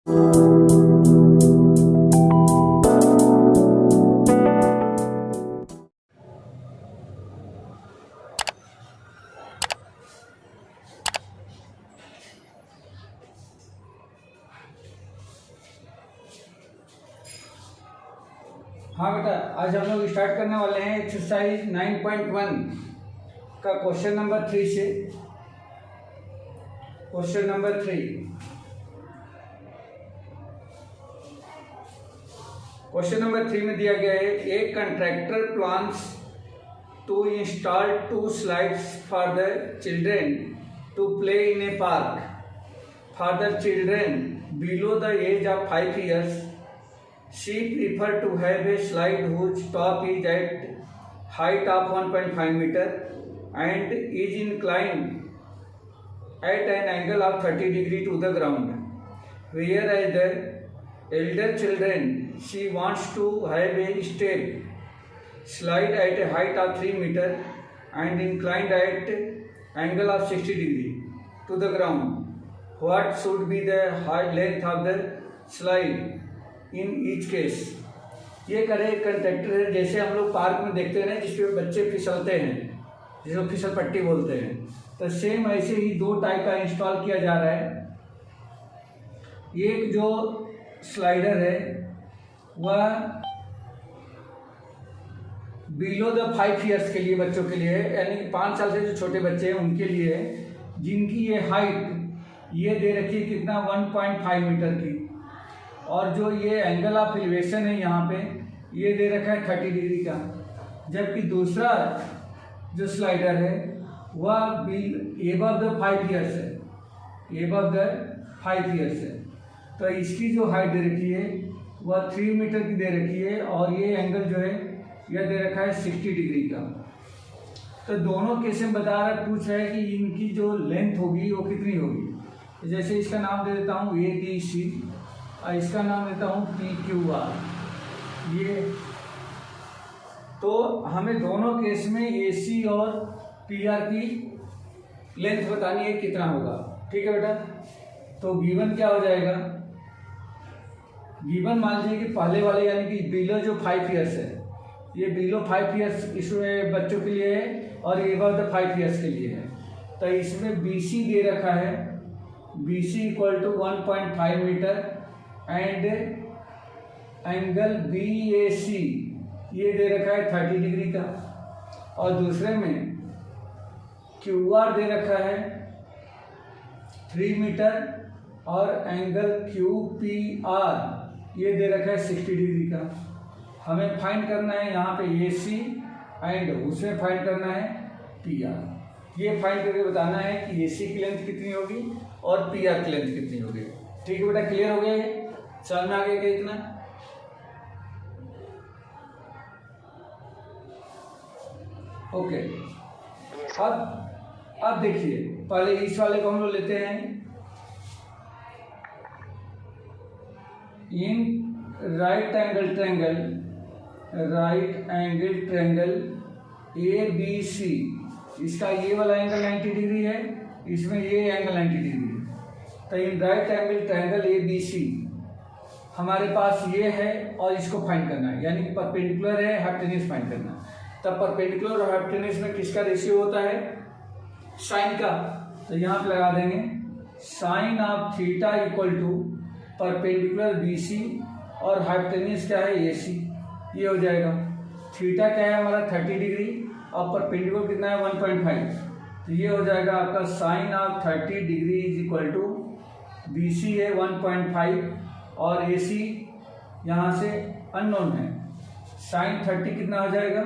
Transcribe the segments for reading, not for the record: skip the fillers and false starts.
हाँ बेटा, आज हम लोग स्टार्ट करने वाले हैं एक्सरसाइज 9.1 का क्वेश्चन नंबर 3 से। क्वेश्चन नंबर 3, क्वेश्चन नंबर 3 में दिया गया है, एक contractor plans to install 2 slides for the children to play in a park for the children below the age of 5 years. She prefer to have a slide whose top is at height of 1.5 meter and is inclined at an angle of 30 degree to the ground. Whereas the elder children, she wants to have a step slide at a height of 3 meter and inclined at angle of 60 degree to the ground. What should be the height length of the slide in each case? ये करे contractor है, जैसे हम लोग park में देखते हैं ना, जिसपे बच्चे फिसलते हैं, जिसको फिसल पट्टी बोलते हैं, तो सेम ऐसे ही 2 टाइप का इंस्टॉल किया जा रहा है। एक जो स्लाइडर है वह बिलो द 5 years के लिए, बच्चों के लिए, यानी 5 साल से जो छोटे बच्चे हैं उनके लिए है, जिनकी ये हाइट ये दे रखी है कितना, 1.5 मीटर की, और जो ये एंगल ऑफ एलिवेशन है यहाँ पे ये दे रखा है 30 डिग्री का। जबकि दूसरा जो स्लाइडर है वह एबव द 5 years है, एबव द 5 years है। तो इसकी जो हाइट दे रखी है वह 3 मीटर की दे रखी है, और ये एंगल जो है यह दे रखा है 60 डिग्री का। तो दोनों केस में बता रहा पूछ रहा है कि इनकी जो लेंथ होगी वो कितनी होगी। तो जैसे इसका नाम दे देता हूँ ABC, और इसका नाम देता हूँ PQR। ये तो हमें दोनों केस में AC और PR की लेंथ बतानी है कितना होगा। ठीक है बेटा, तो गिवन क्या हो जाएगा, गिवन मान लीजिए कि पहले वाले यानी कि बिलो जो 5 years है, ये बिलो 5 years इसमें बच्चों के लिए है और एबव द 5 years के लिए है। तो इसमें BC दे रखा है, BC equal to 1.5 metre and angle BAC ये दे रखा है 30 डिग्री का, और दूसरे में QR दे रखा है 3 मीटर और एंगल QPR ये दे रखा है 60 डिग्री का। हमें फाइंड करना है यहाँ पे AC एंड उसमें फाइंड करना है PR। ये फाइंड करके बताना है कि AC की लेंथ कितनी होगी और PR की लेंथ कितनी होगी। ठीक है बेटा, क्लियर हो गया ये? समझ में आ गया क्या इतना? ओके, अब देखिए, पहले इस वाले को हम लोग लेते हैं। इन राइट एंगल ट्रायंगल ABC, इसका ये वाला एंगल 90 डिग्री है, इसमें ये एंगल 90 डिग्री है। तो इन राइट एंगल ट्रायंगल ABC हमारे पास ये है और इसको फाइंड करना है, यानी कि परपेंडिकुलर है, हाइपोटेन्यूज फाइंड करना है। तब परपेंडिकुलर और हाइपोटेन्यूज में किसका रेशियो होता है, साइन का। तो यहाँ पे लगा देंगे sine of theta equal to perpendicular BC और हाइपोटेन्यूज क्या है AC, ये हो जाएगा। थीटा क्या है हमारा 30 डिग्री और परपेंडिकुलर कितना है 1.5, तो ये हो जाएगा आपका sine of 30 degree is equal to BC है 1.5 और AC यहाँ से अननोन है। साइन 30 कितना हो जाएगा,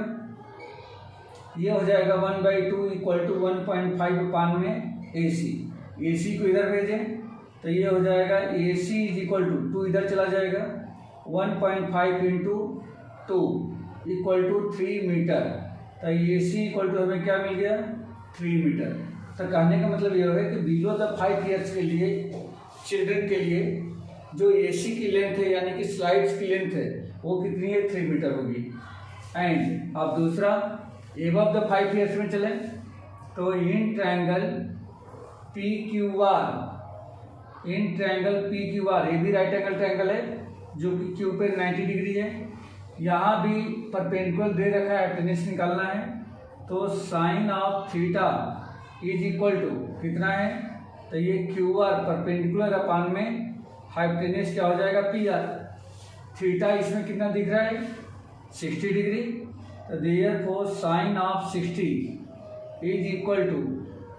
ये हो जाएगा 1/2 इक्वल टू 1.5 अपान में AC को इधर भेजें तो ये हो जाएगा AC इज इक्वल टू 2 इधर चला जाएगा, 1.5 इंटू 2 इक्वल टू 3 मीटर। तो AC इक्वल टू हमें क्या मिल गया, 3 मीटर। तो कहने का मतलब ये है कि बिलो द 5 years के लिए चिल्ड्रन के लिए जो AC की लेंथ है यानी कि स्लाइड्स की लेंथ है वो कितनी है, 3 मीटर होगी। एंड अब दूसरा एबव द 5 years में चलें तो in triangle PQR in triangle P Q R, ये भी राइट एंगल ट्रायंगल है जो कि क्यू पे 90 डिग्री है। यहाँ भी परपेंडिकुलर दे रखा है, हाइपोटेन्यूज निकालना है। तो sine of theta is equal to कितना है, तो ये क्यू आर परपेंडिकुलर अपान में हाइपोटेन्यूज क्या हो जाएगा पी आर। थीटा इसमें कितना दिख रहा है 60 डिग्री, तो therefore sine of 60 is equal to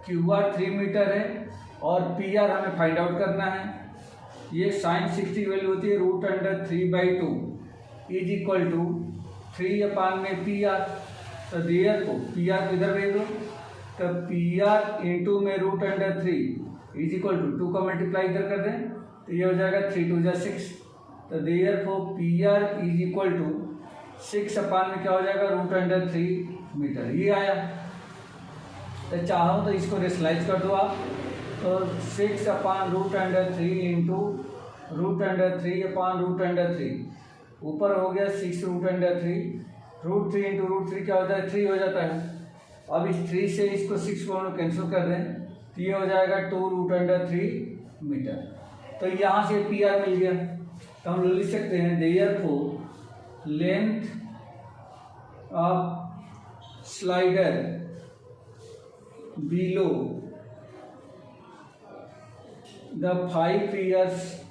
Q R 3 metre है और पी आर हमें फाइंड आउट करना है। ये साइन 60 वैल्यू होती है √3/2 इज इक्वल टू 3 अपान में पी आर। तो देयरफॉर पी आर को इधर भेज दो, तो पी आर इंटू में √3 इज इक्वल टू 2 का मल्टीप्लाई इधर कर दें तो ये हो जाएगा 3 2 जा 6। तो therefore P R is equal to 6 upon में क्या हो जाएगा √3 मीटर, ये आया। तो चाहो तो इसको रेशनलाइज कर दो आप, तो 6 अपान √3 इंटू √3 अपान √3, ऊपर हो गया 6 √3, √3 इंटू √3 क्या होता है 3 हो जाता है। अब इस 3 से इसको 6 को हम लोग कैंसिल कर दें तो ये हो जाएगा 2 √3 मीटर। तो यहाँ से पी आर मिल गया, तो हम लोग लिख सकते हैं therefore length of slider below the 5 years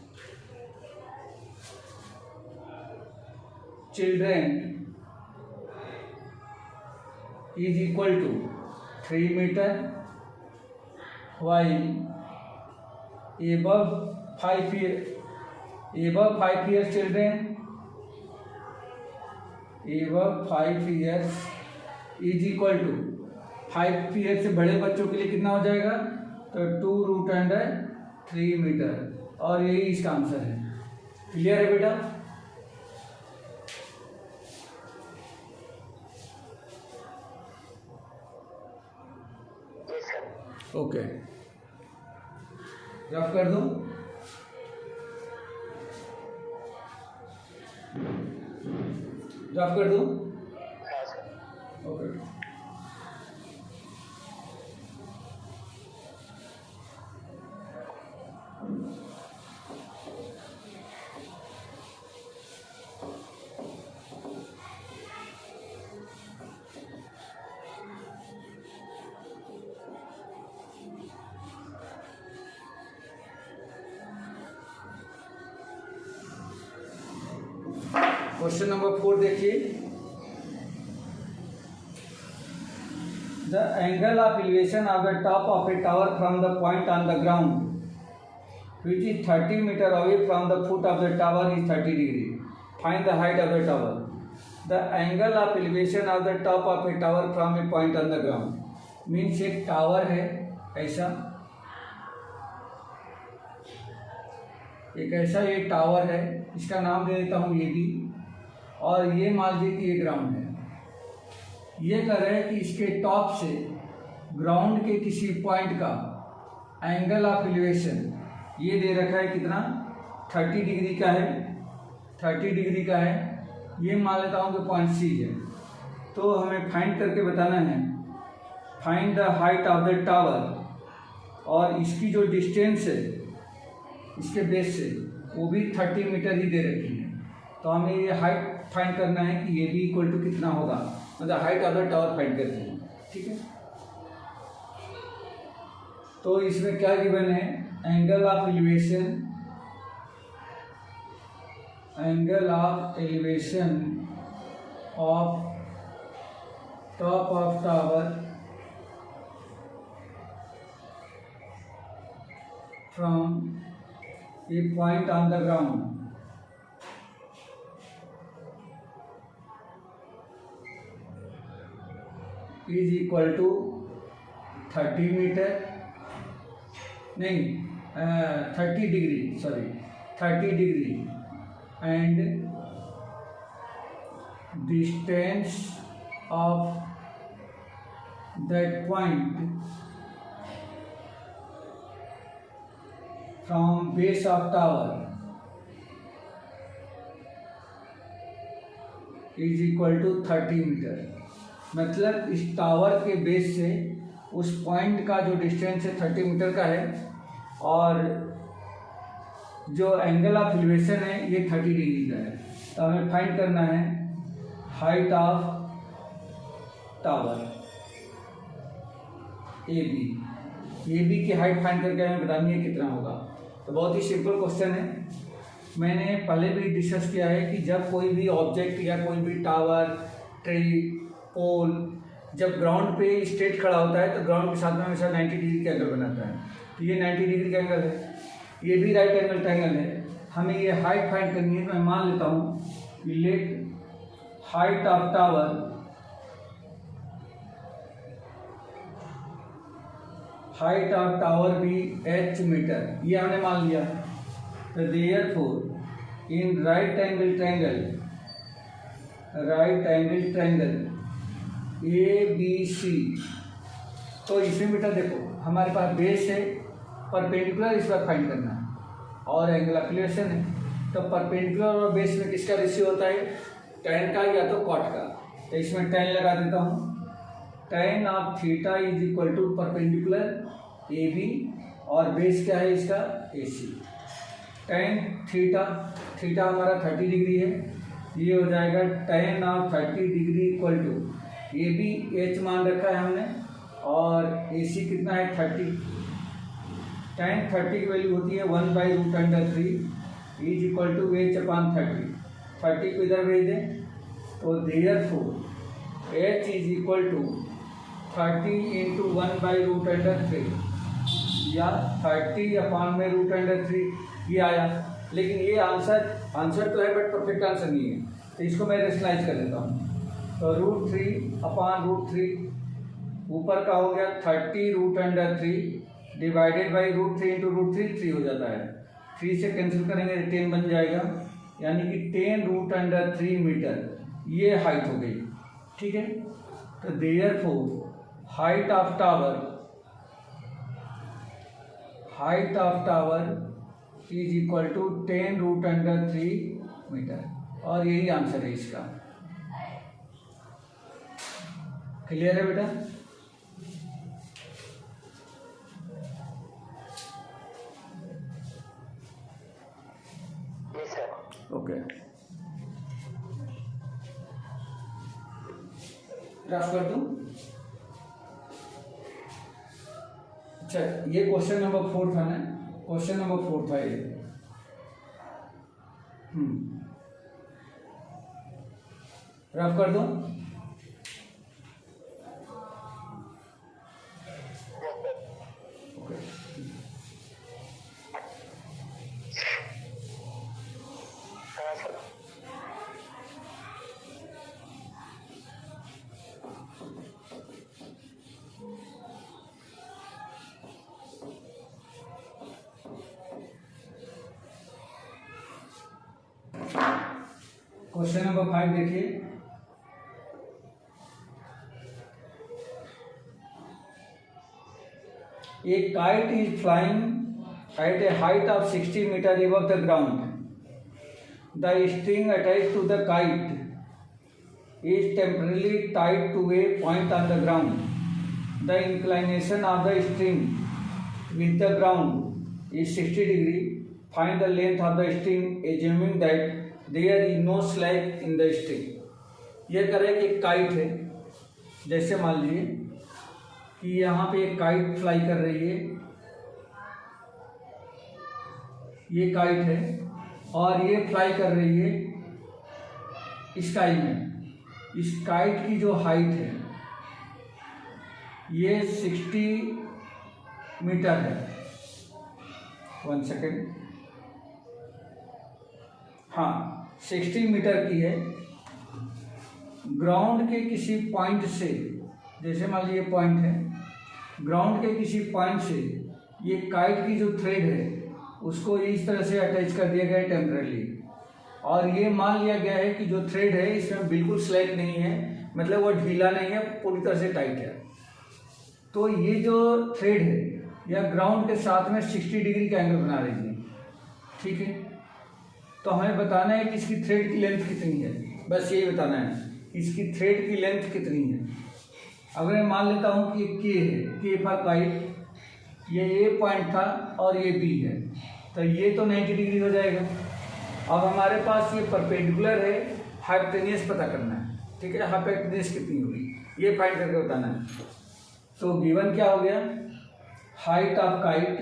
children is equal to 3 meter, while above 5 years children is equal to 5 years से बड़े बच्चों के लिए कितना हो जाएगा, तो 2 √3 मीटर, और यही इसका आंसर है। क्लियर है बेटा? ओके, रफ कर दूं? रफ कर दूं? ओके। क्वेश्चन नंबर 4 देखिए, the angle of elevation of the top of a tower from the point on the ground which is 30 metre away from the foot of the tower is 30 degree. Find the height of the tower. The angle of elevation of the top of a tower from a point on the ground means एक tower है ऐसा, एक ऐसा ये tower है, इसका नाम दे देता हूँ ये भी, और ये मान लीजिए कि ये ग्राउंड है। ये कह रहे हैं कि इसके टॉप से ग्राउंड के किसी पॉइंट का एंगल ऑफ एलिवेशन ये दे रखा है कितना 30 डिग्री का है, 30 डिग्री का है। ये मान लेता हूँ कि पॉइंट सी है। तो हमें फाइंड करके बताना है, find the height of the tower, और इसकी जो डिस्टेंस है इसके बेस से वो भी 30 मीटर ही दे रखी है। तो हमें ये हाइट फाइंड करना है कि ये भी इक्वल टू कितना होगा, मतलब height of the tower find करते हैं। ठीक है, तो इसमें क्या गिवन है, angle of elevation, angle of elevation of top of tower from a point on the ground is equal to 30 metre, नहीं 30 degree, sorry 30 degree, and distance of that point from base of tower is equal to 30 metre. मतलब इस tower के base से उस point का जो distance है 30 metre का है, और जो एंगल ऑफ एलिवेशन है ये 30 डिग्री का है। तो हमें फाइंड करना है height of tower A B की हाइट फाइंड करके हमें बतानी है कितना होगा। तो बहुत ही सिंपल क्वेश्चन है, मैंने पहले भी डिस्कस किया है कि जब कोई भी ऑब्जेक्ट या कोई भी टावर, ट्री, पोल जब ग्राउंड पे स्ट्रेट खड़ा होता है तो ग्राउंड के साथ में हमेशा 90 डिग्री का एंगल बनाता है। तो ये 90 डिग्री का एंगल है, ये भी राइट एंगल ट्रायंगल है। हमें ये हाइट फाइंड करनी है। तो मैं मान लेता हूँ लेट हाइट ऑफ टावर भी h मीटर, ये हमने मान लिया। तो therefore in right angle triangle ABC, तो इसमें बेटा देखो हमारे पास बेस है, परपेंडिकुलर इस बार फाइंड करना है और एंगल ऑफ एलिवेशन है। तो परपेंडिकुलर और बेस में किसका रेशियो होता है, tan का या तो cot का। तो इसमें tan लगा देता हूँ, tan of theta is equal to perpendicular AB और बेस क्या है इसका AC। tan थीटा हमारा 30 डिग्री है, ये हो जाएगा tan of 30 degree equal to AB H मान रखा है हमने और AC कितना है 30। tan 30 की वैल्यू होती है 1/√3 इज इक्वल टू H/30। 30 को इधर भेज दें तो therefore H is equal to 30 into 1/√3 या 30/√3 ये आया। लेकिन ये आंसर तो है बट परफेक्ट आंसर नहीं है, तो इसको मैं रेशनलाइज कर देता हूँ। तो √3/√3 ऊपर का हो गया 30√3 डिवाइडेड बाई √3 इंटू √3 3 हो जाता है। 3 से कैंसिल करेंगे 10 बन जाएगा, यानी कि 10√3 मीटर ये हाइट हो गई। ठीक है, तो therefore height of tower is equal to 10√3 metre और यही आंसर है इसका। क्लियर है बेटा? ओके, ड्राफ्ट कर दूं। अच्छा, ये क्वेश्चन नंबर 4 था ना, क्वेश्चन नंबर 4 था ये। ड्राफ्ट कर दूं। क्वेश्चन नंबर 5 देखिए। A kite is flying at a height of 60 meters above the ground. The string attached to the kite is temporarily tied to a point on the ground. The inclination of the string with the ground is 60 degree. Find the length of the string assuming that there is no slack in the string. ये करें कि kite है, जैसे मान लीजिए कि यहाँ पे एक काइट फ्लाई कर रही है, ये काइट है और ये फ्लाई कर रही है स्काई में। इस काइट की जो हाइट है ये 60 मीटर है। 1 सेकेंड, हाँ 60 मीटर की है। ग्राउंड के किसी पॉइंट से, जैसे मान लीजिए पॉइंट है, ग्राउंड के किसी पॉइंट से ये काइट की जो थ्रेड है उसको इस तरह से अटैच कर दिया गया है टेम्पररी, और ये मान लिया गया है कि जो थ्रेड है इसमें बिल्कुल स्लैक नहीं है, मतलब वो ढीला नहीं है, पूरी तरह से टाइट है। तो ये जो थ्रेड है यह ग्राउंड के साथ में 60 डिग्री का एंगल बना रही है। ठीक है, तो हमें बताना है कि इसकी थ्रेड की लेंथ कितनी है, बस यही बताना है इसकी थ्रेड की लेंथ कितनी है। अगर मैं मान लेता हूँ कि के है, के फॉर काइट, ये ए पॉइंट था और ये बी है, तो ये तो 90 डिग्री हो जाएगा। अब हमारे पास ये परपेंडिकुलर है, हाइपोटेन्यूस पता करना है, ठीक है। हाइपोटेन्यूस कितनी होगी ये फाइंड करके बताना है। तो गिवन क्या हो गया, height of kite,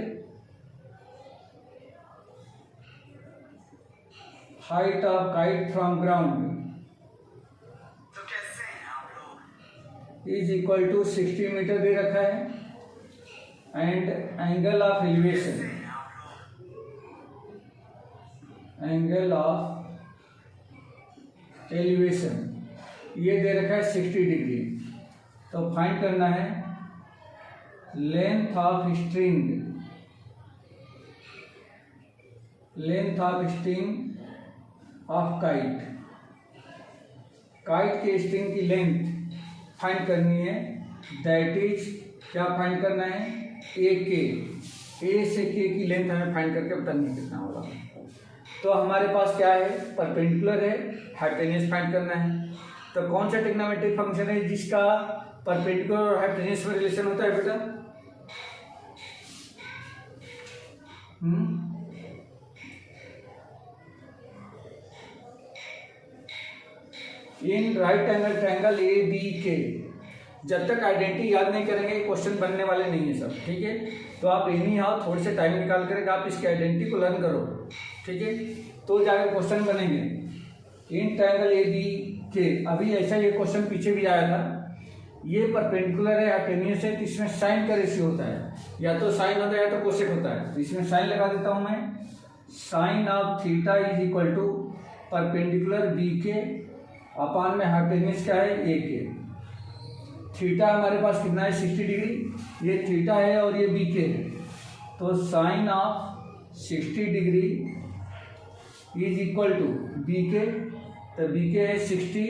height of kite from ground is equal to 60 metre दे रखा है, and angle of elevation, angle of elevation ये दे रखा है 60 डिग्री। तो फाइंड करना है length of string, length of string of kite, kite के स्ट्रिंग की लेंथ फाइंड करनी है। दैट इज क्या फाइंड करना है, ए के, ए से के की लेंथ हमें फाइंड करके बतानी है कितना होगा। तो हमारे पास क्या है, परपेंडिकुलर है, हाइपोटेन्यूस फाइंड करना है। तो कौन सा ट्रिग्नोमेट्रिक फंक्शन है जिसका परपेंडिकुलर और हाइपोटेन्यूस में रिलेशन होता है बेटा? In right angle triangle A B के, जब तक आइडेंटिटी याद नहीं करेंगे क्वेश्चन बनने वाले नहीं है सब, ठीक है। तो आप एनी हाउ थोड़े से टाइम निकाल कर आप इसकी आइडेंटिटी को लर्न करो, ठीक है, तो जाकर क्वेश्चन बनेंगे। इन ट्रायंगल ए बी के, अभी ऐसा ये क्वेश्चन पीछे भी आया था, ये परपेंडिकुलर है, हाइपोटेन्यूस है, तो इसमें साइन का रेशियो होता है, या तो साइन होता है या तो कोसेक होता है। तो इसमें साइन लगा देता हूं मैं, sine of theta is equal to perpendicular B K upon में हाइपोटेन्यूस क्या है, ए के। थीटा हमारे पास कितना है, 60 डिग्री, ये थीटा है और ये बी के है। तो sine of 60 degree is equal to B K, तो बी के है 60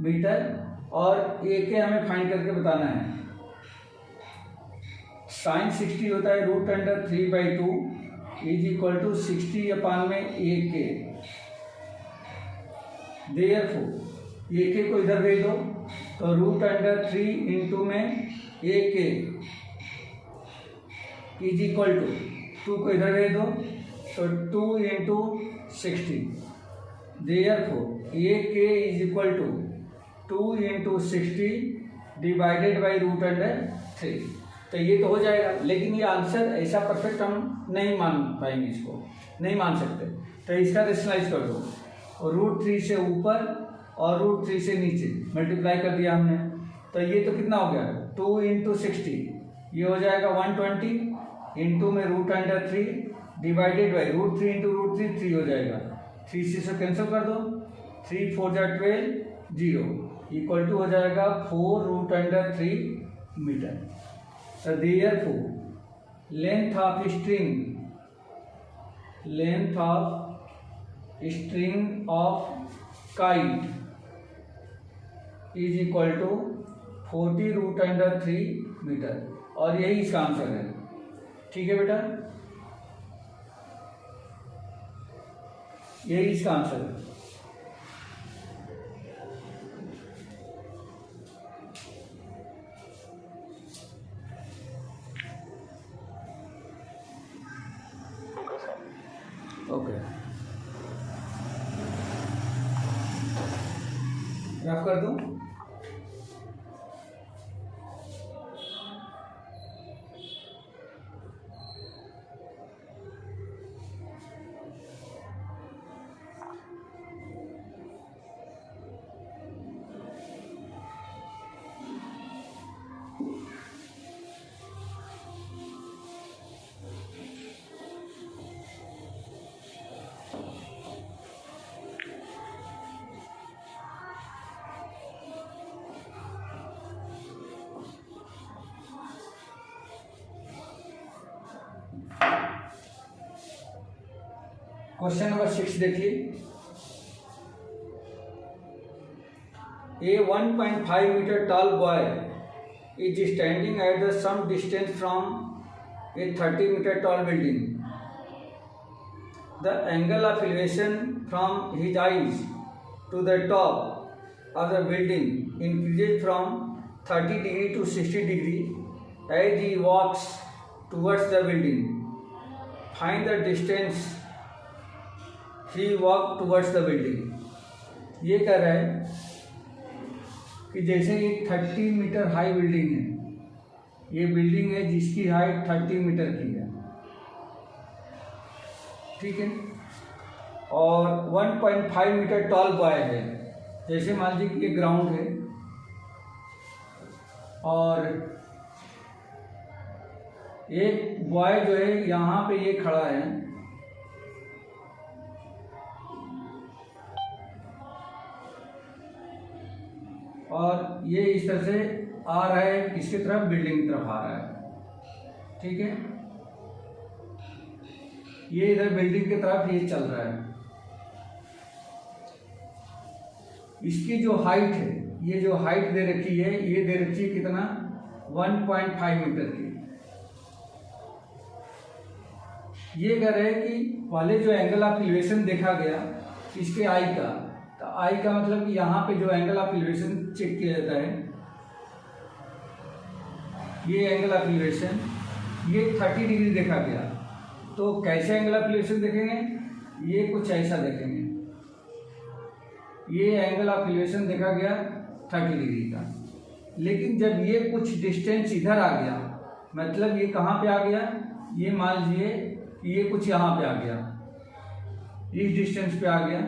मीटर और ए के हमें फाइंड करके बताना है। साइन 60 होता है √3/2 इज इक्वल टू 60 अपान में ए के। देयरफॉर ए के को इधर भेज दो, तो √3 इंटू में ए के इज इक्वल टू 2 को इधर भेज दो, तो 2 into 60। Therefore A K is equal to 2 into 60 divided by √3। तो ये तो हो जाएगा, लेकिन ये आंसर ऐसा परफेक्ट हम नहीं मान पाएंगे, इसको नहीं मान सकते। तो इसका रेशनलाइज कर दो, और √3 से ऊपर और √3 से नीचे मल्टीप्लाई कर दिया हमने। तो ये तो कितना हो गया, 2 इंटू 60, ये हो जाएगा 120 इंटू में √3 डिवाइडेड बाई √3 इंटू √3 3 हो जाएगा, 3 से कैंसिल कर दो, 3 4 जा 12 0 इक्वल टू हो जाएगा 4√3 मीटर। तो therefore length of string, length of string of kite is equal to 40√3 metre, और यही इसका आंसर है, ठीक है बेटा, यही इसका आंसर है। ओके, रफ कर दूं। क्वेश्चन नंबर 6 देखिए। A 1.5 meter tall boy is standing at the some distance from a 30 meter tall building. The angle of elevation from his eyes to the top of the building increases from 30 degree to 60 degree as he walks towards the building. Find the distance he walk towards the building. ये कह रहा है कि जैसे ये 30 metre high building है, ये building है जिसकी हाइट 30 मीटर की है, ठीक है, और 1.5 मीटर टॉल बॉय है। जैसे मान लीजिए कि ये ग्राउंड है और एक बॉय जो है यहाँ पे ये खड़ा है और ये इस तरह से आ रहा है, किसकी तरफ, बिल्डिंग की तरफ आ रहा है, ठीक है। ये इधर बिल्डिंग की तरफ ये चल रहा है। इसकी जो हाइट है, ये जो हाइट दे रखी है, ये दे रखी है कितना, 1.5 मीटर की। ये कह रहे हैं कि पहले जो एंगल ऑफ एलिवेशन देखा गया इसके आई का, तो आई का मतलब कि यहाँ पे जो एंगल ऑफ एलिवेशन चेक किया जाता है, ये एंगल ऑफ एलिवेशन ये 30 डिग्री देखा गया। तो कैसे एंगल ऑफ एलिवेशन देखेंगे, ये कुछ ऐसा देखेंगे। ये एंगल ऑफ एलिवेशन देखा गया 30 डिग्री का, लेकिन जब ये कुछ डिस्टेंस इधर आ गया, मतलब ये कहाँ पे आ गया, ये मान लीजिए कि ये कुछ यहाँ पे आ गया, इस डिस्टेंस पे आ गया,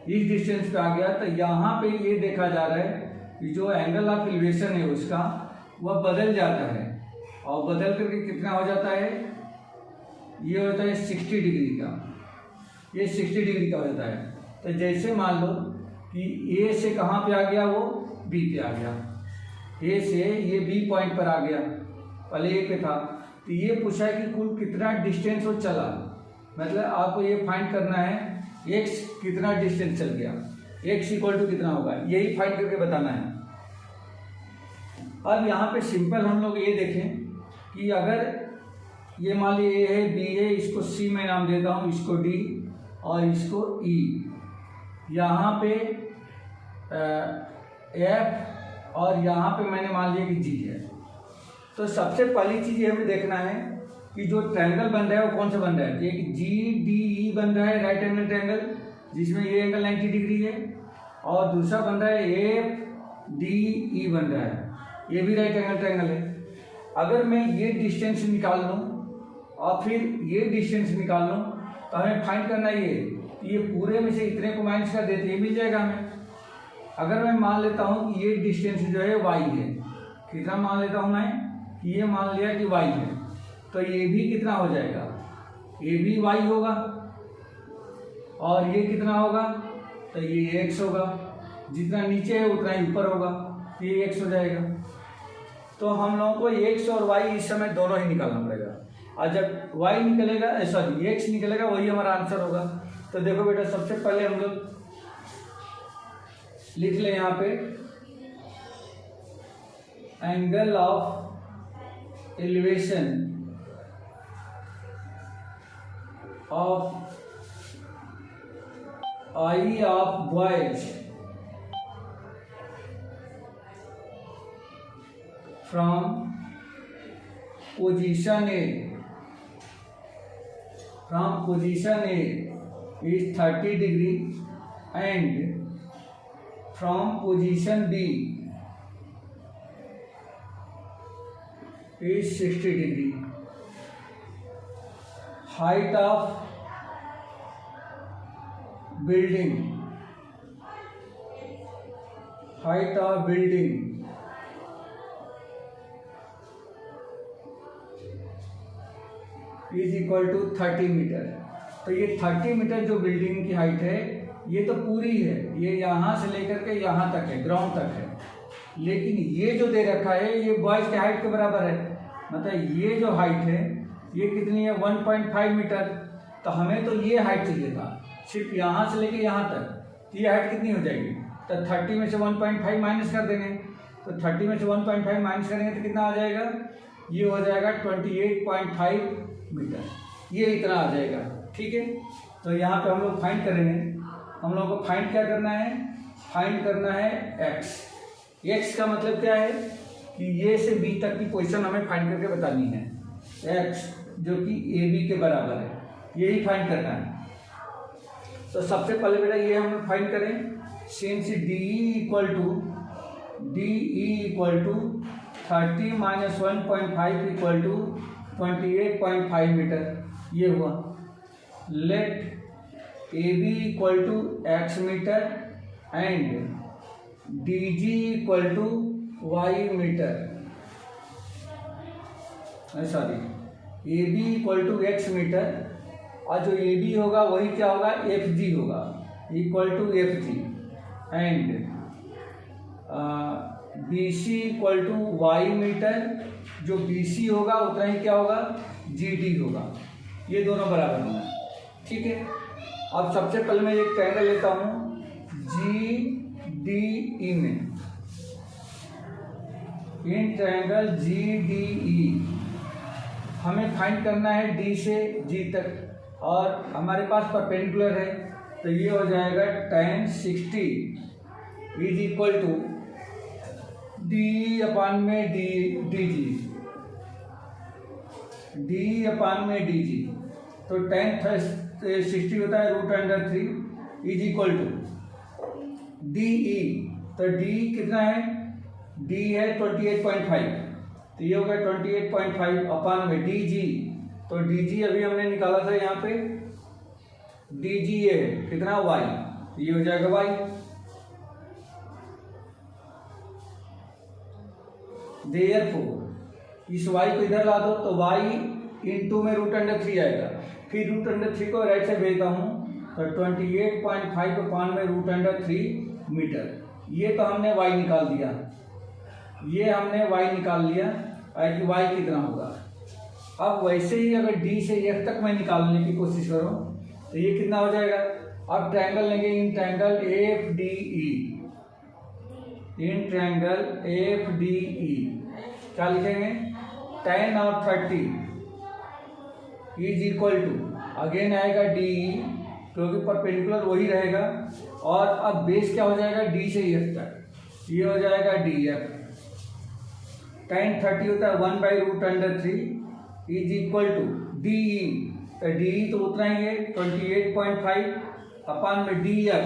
इस डिस्टेंस पे आ गया, तो यहाँ पे ये देखा जा रहा है कि जो एंगल ऑफ एलिवेशन है उसका वह बदल जाता है, और बदल करके कितना हो जाता है, ये होता है 60 डिग्री का, ये 60 डिग्री का हो जाता है। तो जैसे मान लो कि ए से कहाँ पे आ गया, वो बी पे आ गया, ए से ये बी पॉइंट पर आ गया, पहले ए पे था, तो ये पूछा है कि कुल कितना डिस्टेंस वो चला, मतलब आपको ये फाइंड करना है एक्स कितना डिस्टेंस चल गया, एक्स इक्वल टू कितना होगा, यही फाइंड करके बताना है। अब यहाँ पे सिंपल हम लोग ये देखें कि अगर ये मान लीजिए ए है, बी है, इसको सी मैं नाम देता हूँ, इसको डी और इसको ई, यहाँ पे एफ और यहाँ पे मैंने मान लिया कि जी है। तो सबसे पहली चीज़ ये हमें देखना है कि जो ट्रायंगल बन रहा है वो कौन सा बन रहा है। एक जी डी ई बन रहा है, राइट एंगल ट्रायंगल, जिसमें ये एंगल 90 डिग्री है, और दूसरा बन रहा है एफ डी ई बन रहा है, ये भी राइट एंगल ट्रायंगल है। अगर मैं ये डिस्टेंस निकाल लूँ और फिर ये डिस्टेंस निकाल लूँ, तो हमें फाइंड करना ये पूरे में से इतने को माइनस कर देते, ये मिल जाएगा हमें। अगर मैं मान लेता हूँ कि ये डिस्टेंस जो है वाई है, कितना मान लेता हूँ मैं कि ये मान लिया कि वाई है, तो ये भी कितना हो जाएगा, ये भी वाई होगा, और ये कितना होगा, तो ये एक्स होगा, जितना नीचे है उतना ही ऊपर होगा, ये एक्स हो जाएगा। तो हम लोगों को एक्स और वाई इस समय दोनों ही निकालना पड़ेगा, और जब वाई निकलेगा, सॉरी एक्स निकलेगा, वही हमारा आंसर होगा। तो देखो बेटा, सबसे पहले हम लोग लिख लें यहाँ पे angle of elevation of I of boys from position A, from position A is 30 degree and from position B is 60 degree. Height of building, height of building is equal to 30 metre. तो ये 30 metre जो building की height है, ये तो पूरी है, ये यहाँ से लेकर के यहाँ तक है, ग्राउंड तक है, लेकिन ये जो दे रखा है ये बॉयज़ के हाइट के बराबर है, मतलब ये जो हाइट है ये कितनी है, 1.5 मीटर। तो हमें तो ये हाइट चाहिए था, सिर्फ यहाँ से लेके यहाँ तक, तो ये हाइट कितनी हो जाएगी, तो 30 में से 1.5 माइनस कर देंगे, तो 30 में से 1.5 माइनस करेंगे तो कितना आ जाएगा, ये हो जाएगा 28.5 मीटर, ये इतना आ जाएगा, ठीक है। तो यहाँ पे हम लोग फाइंड करेंगे, हम लोगों को फाइंड क्या करना है, फाइंड करना है एक्स। एक्स का मतलब क्या है कि ये से बी तक की पोजीशन हमें फाइंड करके बतानी है, एक्स जो कि ए बी के बराबर है, यही फाइंड करना है। तो सबसे पहले बेटा ये हम फाइंड करें, since D equal to 30 minus 1.5 equal to 28.5 metre, ये हुआ। Let A B equal to X metre and D G equal to Y metre, sorry A B equal to X metre, और जो ए बी होगा वही क्या होगा, F G होगा, equal to F G, and B C equal to Y metre, जो B C होगा उतना ही क्या होगा, जी डी होगा। ये दोनों बराबर होना है, ठीक है। अब सबसे पहले मैं एक ट्रायंगल लेता हूँ जी डी ई में, in triangle G D E हमें फाइंड करना है डी से जी तक, और हमारे पास परपेंडिकुलर है, तो ये हो जाएगा tan 60 is equal to D upon में डी जी। तो tan 60 होता है √3 is equal to D E, तो डी कितना है, डी है 28.5, तो ये होगा 28.5 अपान में डी जी, तो डी जी अभी हमने निकाला था यहाँ पे, डी जी ये कितना वाई, ये हो जाएगा वाई। देयरफॉर इस वाई को इधर ला दो तो वाई इंटू में √3 आएगा, फिर √3 को राइट से भेजता हूँ तो 28.5 अपान में √3 मीटर, ये तो हमने वाई निकाल दिया, ये हमने वाई निकाल लिया, कि वाई कितना होगा। अब वैसे ही अगर डी से एफ तक मैं निकालने की कोशिश करूं तो ये कितना हो जाएगा। अब ट्रायंगल लेंगे, in triangle F D E, in triangle F D E क्या लिखेंगे, tan of 30 is equal to, again आएगा डी ई क्योंकि परपेंडिकुलर वही रहेगा, और अब बेस क्या हो जाएगा डी से एफ तक, ये हो जाएगा डी एफ। tan 30 होता है 1/√3 is equal to D E, तो डी ई तो उतना ही है 28.5 अपान में डी एफ,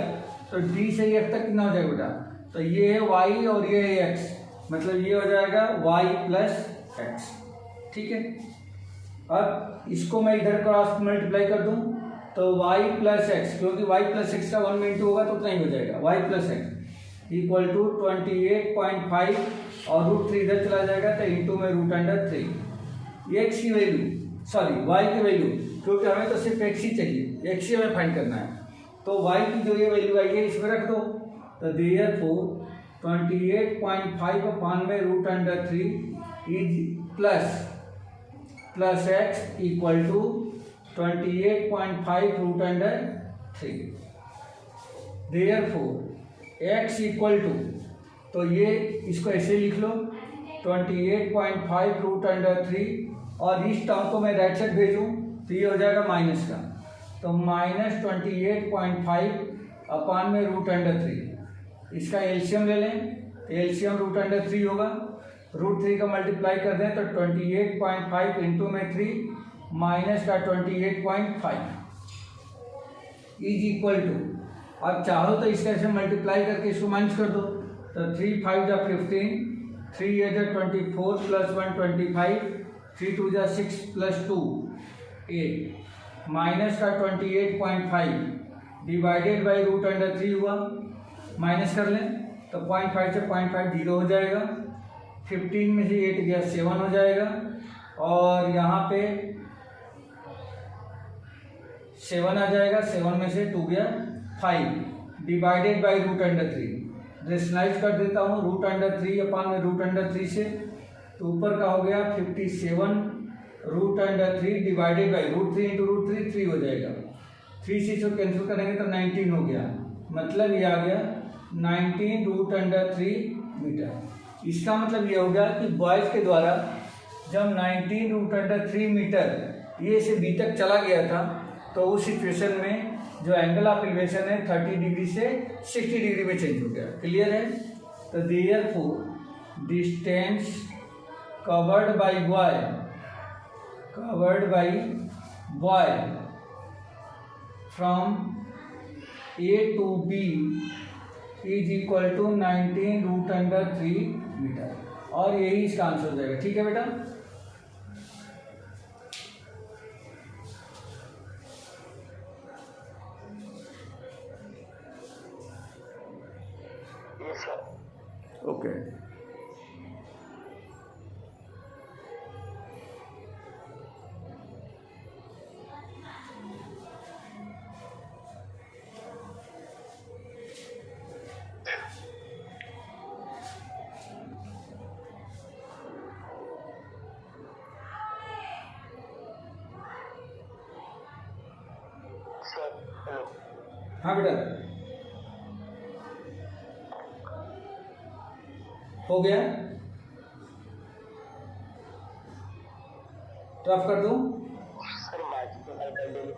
तो डी से एफ तक कितना हो जाएगा बेटा, तो ये है वाई और ये है एक्स, मतलब ये हो जाएगा वाई प्लस एक्स, ठीक है। अब इसको मैं इधर क्रॉस मल्टीप्लाई कर दूं तो वाई प्लस एक्स, क्योंकि वाई प्लस एक्स का 1 में इंटू होगा तो उतना ही हो जाएगा, Y plus X equal to 28.5 और √3 इधर चला जाएगा तो इंटू में √3, एक्स की वैल्यू, सॉरी वाई की वैल्यू, क्योंकि हमें तो सिर्फ एक्स ही चाहिए, एक्स ही हमें फाइंड करना है, तो वाई की जो ये वैल्यू आई है इसमें रख दो, तो देयरफॉर 28.5 अपान में √3 is plus X equal to 28.5 √3। Therefore X equal to, तो ये इसको ऐसे लिख लो 28.5 √3, और इस टर्म को मैं राइट साइड भेजूँ तो ये हो जाएगा माइनस का, तो माइनस 28.5 अपान में √3, इसका एलसीएम ले लें, एलसीएम √3 होगा, √3 का मल्टीप्लाई कर दें तो 28.5 इंटू में 3 माइनस का 28.5 इज इक्वल टू, अब चाहो तो इसका ऐसे मल्टीप्लाई करके इसको माइनस कर दो, तो 3 5 जा 15, 3 8 जा 24 प्लस 1 25, 3 2 जा 6 प्लस 2 8 माइनस का 28.5 डिवाइडेड बाई √3 हुआ, माइनस कर लें तो 0.5 से 0.5 जीरो हो जाएगा, 15 में से 8 गया 7 हो जाएगा, और यहाँ पे 7 आ जाएगा, 7 में से 2 गया 5 डिवाइडेड बाई √3, रेशनलाइज कर देता हूँ √3 अपान में √3 से, तो ऊपर का हो गया 57 √3 डिवाइडेड बाई √3 इंटू √3 3 हो जाएगा, 3 से इसको कैंसिल करेंगे तो 19 हो गया, मतलब ये आ गया 19 √3 मीटर। इसका मतलब ये हो गया कि बॉयज के द्वारा जब 19 √3 मीटर ये से बी तक चला गया था तो उस सिचुएशन में जो एंगल ऑफ एलिवेशन है 30 डिग्री से 60 डिग्री में चेंज हो गया, क्लियर है। तो therefore distance covered by boy from A to B is equal to 19√3 metre, और यही इसका आंसर हो जाएगा। ठीक है बेटा, ओके। हाँ बेटा, हो गया, रफ कर दूं? सर बाकी तो कल कंटिन्यू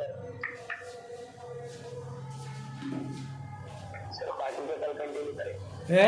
करें। है